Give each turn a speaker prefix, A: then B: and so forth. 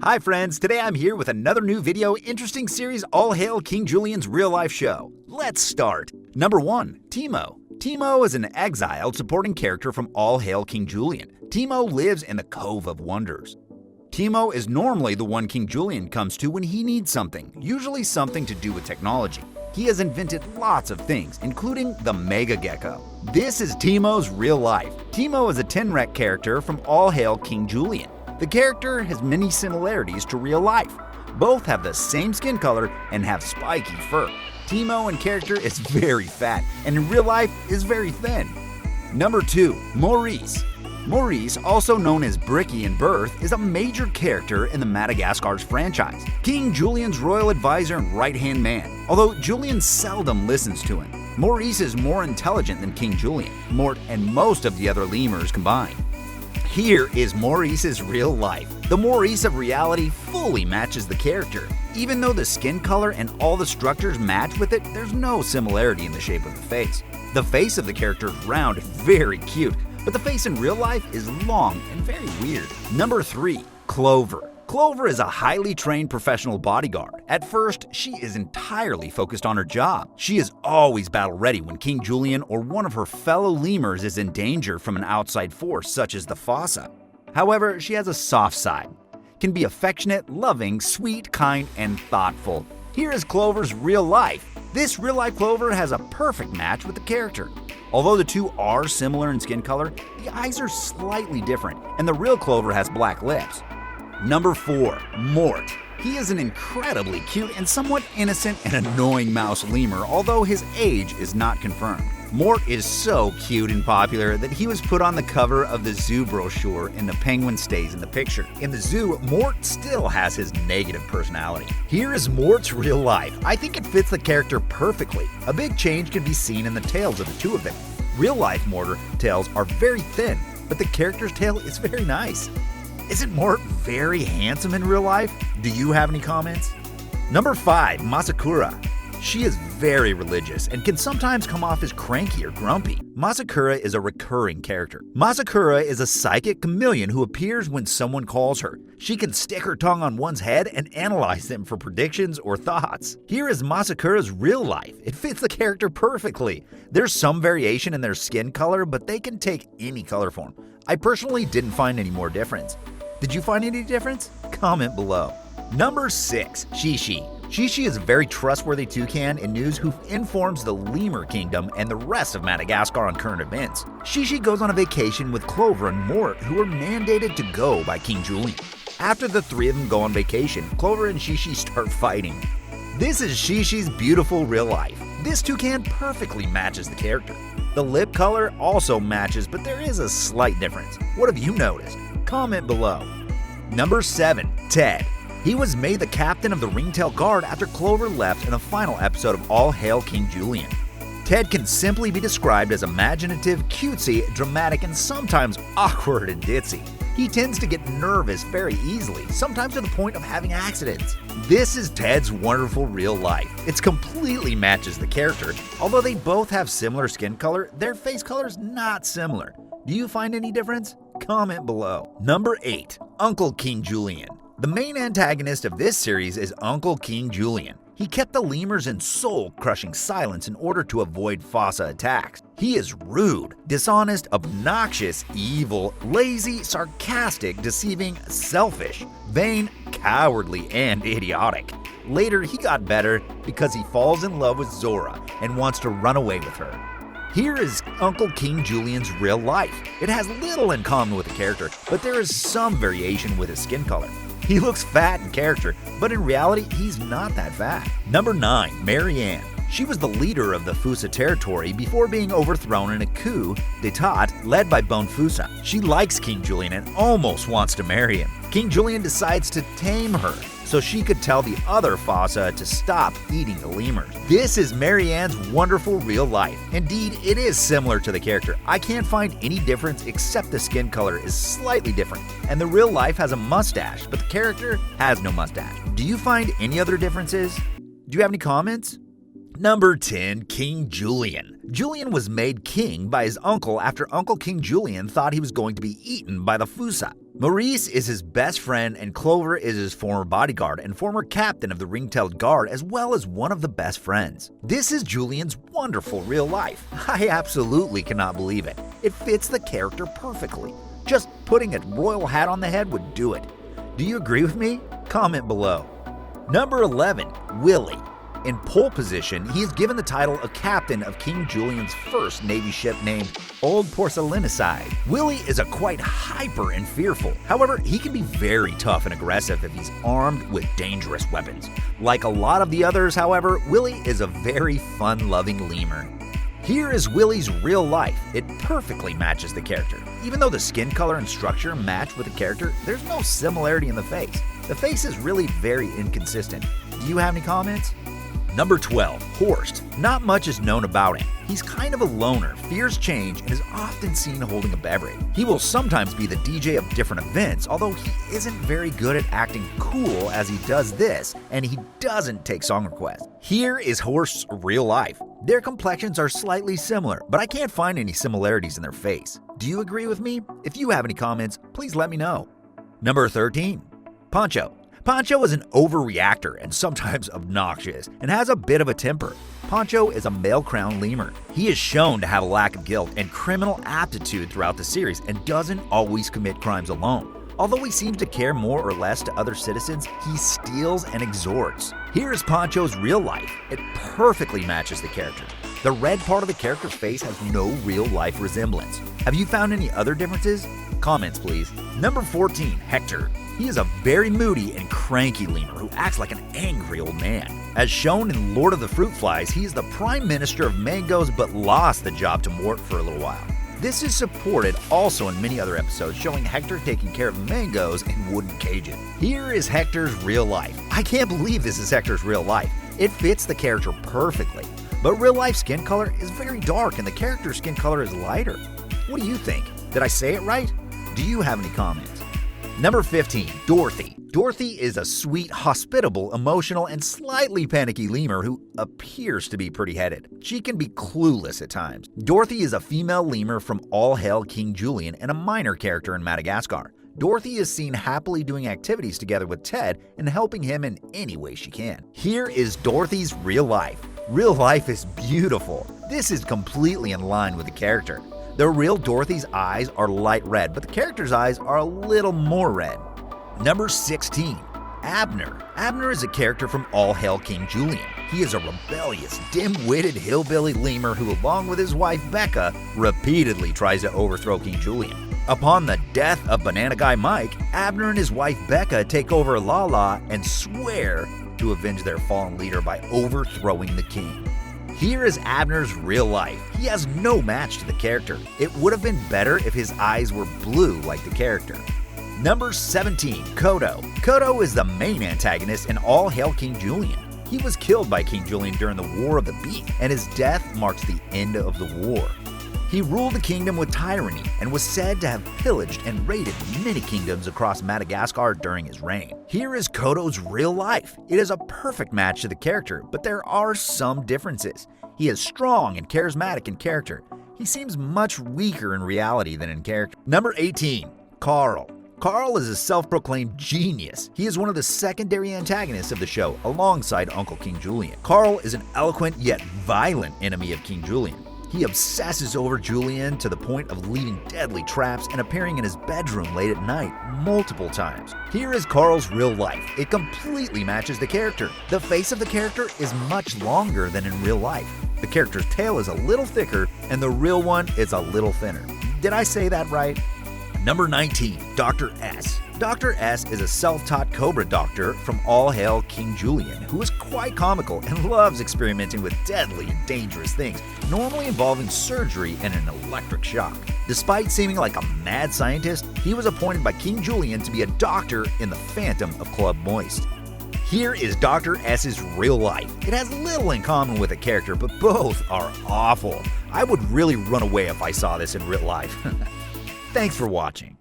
A: Hi friends, today I'm here with another new video, interesting series, All Hail King Julien's real-life show. Let's start. Number 1. Teimo. Teimo is an exiled supporting character from All Hail King Julien. Teimo lives in the Cove of Wonders. Teimo is normally the one King Julien comes to when he needs something, usually something to do with technology. He has invented lots of things, including the Mega Gecko. This is Teimo's real life. Teimo is a Tenrec character from All Hail King Julien. The character has many similarities to real life. Both have the same skin color and have spiky fur. Teimo in character is very fat and in real life is very thin. Number 2. Maurice. Maurice, also known as Bricky in birth, is a major character in the Madagascar's franchise. King Julien's royal advisor and right-hand man, although Julien seldom listens to him. Maurice is more intelligent than King Julien, Mort, and most of the other lemurs combined. Here is Maurice's real life. The Maurice of reality fully matches the character. Even though the skin color and all the structures match with it, there's no similarity in the shape of the face. The face of the character is round and very cute, but the face in real life is long and very weird. Number 3. Clover. Clover is a highly trained professional bodyguard. At first, she is entirely focused on her job. She is always battle ready when King Julien or one of her fellow lemurs is in danger from an outside force such as the fossa. However, she has a soft side, can be affectionate, loving, sweet, kind, and thoughtful. Here is Clover's real life. This real-life Clover has a perfect match with the character. Although the two are similar in skin color, the eyes are slightly different, and the real Clover has black lips. Number 4. Mort. He is an incredibly cute and somewhat innocent and annoying mouse lemur, although his age is not confirmed. Mort is so cute and popular that he was put on the cover of the zoo brochure and the penguin stays in the picture. In the zoo, Mort still has his negative personality. Here is Mort's real life. I think it fits the character perfectly. A big change can be seen in the tails of the two of them. Real life Mort tails are very thin, but the character's tail is very nice. Isn't Mort very handsome in real life? Do you have any comments? Number 5. Masura. She is very religious and can sometimes come off as cranky or grumpy. Masura is a recurring character. Masura is a psychic chameleon who appears when someone calls her. She can stick her tongue on one's head and analyze them for predictions or thoughts. Here is Masura's real life. It fits the character perfectly. There's some variation in their skin color, but they can take any color form. I personally didn't find any more difference. Did you find any difference? Comment below. Number 6. Shishi. Shishi is a very trustworthy toucan in news who informs the lemur kingdom and the rest of Madagascar on current events. Shishi goes on a vacation with Clover and Mort, who are mandated to go by King Julien. After the three of them go on vacation, Clover and Shishi start fighting. This is Shishi's beautiful real life. This toucan perfectly matches the character. The lip color also matches, but there is a slight difference. What have you noticed? Comment below. Number 7. Ted. He was made the captain of the Ringtail Guard after Clover left in the final episode of All Hail King Julien. Ted can simply be described as imaginative, cutesy, dramatic, and sometimes awkward and ditzy. He tends to get nervous very easily, sometimes to the point of having accidents. This is Ted's wonderful real life. It completely matches the character. Although they both have similar skin color, their face color is not similar. Do you find any difference? Comment below. Number 8. Uncle King Julien. The main antagonist of this series is Uncle King Julien. He kept the lemurs in soul-crushing silence in order to avoid fossa attacks. He is rude, dishonest, obnoxious, evil, lazy, sarcastic, deceiving, selfish, vain, cowardly, and idiotic. Later, he got better because he falls in love with Zora and wants to run away with her. Here is Uncle King Julien's real life. It has little in common with the character, but there is some variation with his skin color. He looks fat in character, but in reality, he's not that fat. Number 9. Maryanne. She was the leader of the Fusa territory before being overthrown in a coup d'etat led by Bonfusa. She likes King Julien and almost wants to marry him. King Julien decides to tame her so she could tell the other fossa to stop eating the lemurs. This is Maryanne's wonderful real life. Indeed, it is similar to the character. I can't find any difference except the skin color is slightly different, and the real life has a mustache, but the character has no mustache. Do you find any other differences? Do you have any comments? Number 10. King Julien. Julien was made king by his uncle after Uncle King Julien thought he was going to be eaten by the Fusa. Maurice is his best friend, and Clover is his former bodyguard and former captain of the ring-tailed guard, as well as one of the best friends. This is Julien's wonderful real life. I absolutely cannot believe it. It fits the character perfectly. Just putting a royal hat on the head would do it. Do you agree with me? Comment below. Number 11, Willie. In pole position, he is given the title of captain of King Julien's first Navy ship named Old Porcelanicide. Willie is a quite hyper and fearful. However, he can be very tough and aggressive if he's armed with dangerous weapons. Like a lot of the others, however, Willie is a very fun-loving lemur. Here is Willie's real life. It perfectly matches the character. Even though the skin color and structure match with the character, there's no similarity in the face. The face is really very inconsistent. Do you have any comments? Number 12, Horst. Not much is known about him. He's kind of a loner, fears change, and is often seen holding a beverage. He will sometimes be the DJ of different events, although he isn't very good at acting cool as he does this, and he doesn't take song requests. Here is Horst's real life. Their complexions are slightly similar, but I can't find any similarities in their face. Do you agree with me? If you have any comments, please let me know. Number 13, Poncho. Poncho is an overreactor and sometimes obnoxious, and has a bit of a temper. Poncho is a male crown lemur. He is shown to have a lack of guilt and criminal aptitude throughout the series and doesn't always commit crimes alone. Although he seems to care more or less to other citizens, he steals and extorts. Here is Poncho's real life. It perfectly matches the character. The red part of the character's face has no real-life resemblance. Have you found any other differences? Comments, please. Number 14, Hector. He is a very moody and cranky lemur who acts like an angry old man. As shown in Lord of the Fruit Flies, he is the Prime Minister of Mangoes but lost the job to Mort for a little while. This is supported also in many other episodes showing Hector taking care of mangoes in wooden cages. Here is Hector's real life. I can't believe this is Hector's real life. It fits the character perfectly. But real life skin color is very dark and the character's skin color is lighter. What do you think? Did I say it right? Do you have any comments? Number 15, Dorothy. Dorothy is a sweet, hospitable, emotional, and slightly panicky lemur who appears to be pretty headed. She can be clueless at times. Dorothy is a female lemur from All Hail King Julien and a minor character in Madagascar. Dorothy is seen happily doing activities together with Ted and helping him in any way she can. Here is Dorothy's real life. Real life is beautiful. This is completely in line with the character. The real Dorothy's eyes are light red, but the character's eyes are a little more red. Number 16, Abner. Abner is a character from All Hail King Julien. He is a rebellious, dim-witted hillbilly lemur who, along with his wife Becca, repeatedly tries to overthrow King Julien. Upon the death of Banana Guy Mike, Abner and his wife Becca take over Lala and swear to avenge their fallen leader by overthrowing the king. Here is Abner's real life. He has no match to the character. It would have been better if his eyes were blue like the character. Number 17, Cotto. Cotto is the main antagonist in All Hail King Julien. He was killed by King Julien during the War of the Beak, and his death marks the end of the war. He ruled the kingdom with tyranny and was said to have pillaged and raided many kingdoms across Madagascar during his reign. Here is Cotto's real life. It is a perfect match to the character, but there are some differences. He is strong and charismatic in character. He seems much weaker in reality than in character. Number 18, Carl. Carl is a self-proclaimed genius. He is one of the secondary antagonists of the show alongside Uncle King Julien. Carl is an eloquent yet violent enemy of King Julien. He obsesses over Julien to the point of leaving deadly traps and appearing in his bedroom late at night multiple times. Here is Carl's real life. It completely matches the character. The face of the character is much longer than in real life. The character's tail is a little thicker and the real one is a little thinner. Did I say that right? Number 19, Dr. S. Dr. S is a self-taught cobra doctor from All Hail King Julien who is quite comical and loves experimenting with deadly and dangerous things, normally involving surgery and an electric shock. Despite seeming like a mad scientist, he was appointed by King Julien to be a doctor in the Phantom of Club Moist. Here is Dr. S's real life. It has little in common with the character, but both are awful. I would really run away if I saw this in real life. Thanks for watching.